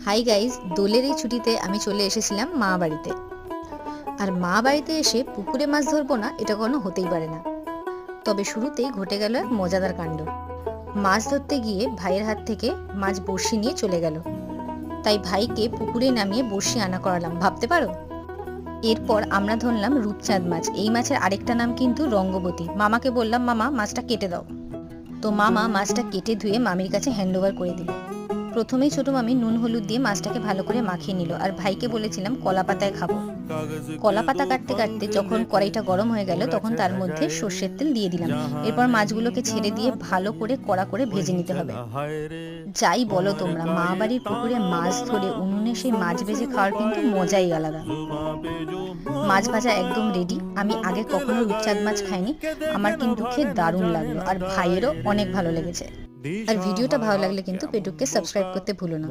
Hi guys, দোলের এই ছুটিতে আমি চলে এসেছিলাম মা বাড়িতে। আর মা বাড়িতে এসে পুকুরে মাছ ধরবো না, এটা কোনো হতেই পারে না। তবে শুরুতেই ঘটে গেল এক মজাদার কাণ্ড। মাছ ধরতে গিয়ে ভাইয়ের হাত থেকে মাছ বড়শি নিয়ে চলে গেল। তাই ভাইকে পুকুরে নামিয়ে বড়শি আনা করালাম, ভাবতে পারো। এরপর আমরা ধরলাম রূপচাঁদ মাছ। এই মাছের আরেকটা নাম কিন্তু রঙ্গবতী। মামাকে বললাম, মামা মাছটা কেটে দাও। তো মামা মাছটা কেটে ধুয়ে মামির কাছে হ্যান্ড ওভার করে দিল। প্রথমেই ছোট মামি নুন হলুদ দিয়ে মাছটাকে ভালো করে মাখিয়ে নিল, আর ভাইকে বলেছিলাম কলা পাতায় খাবো। কলা পাতা কাটতে কাটতে যখন কড়াইটা গরম হয়ে গেল, তখন তার মধ্যে সর্ষের তেল দিয়ে দিলাম। এরপর মাছগুলোকে ছেড়ে দিয়ে ভালো করে কড়া করে ভেজে নিতে হবে। যাই বলো তোমরা, মা বাড়ির পুকুরে মাছ ধরে উনুনে সেই মাছ ভেজে খাওয়ার কিন্তু মজাই আলাদা। মাছ ভাজা একদম রেডি। আমি আগে কখনো রূপচাঁদ মাছ খাইনি, আমার কিন্তু খেয়ে দারুণ লাগলো, আর ভাইয়েরও অনেক ভালো লেগেছে। আর ভিডিওটা ভালো লাগলে কিন্তু পেটুককে সাবস্ক্রাইব করতে ভুলো না।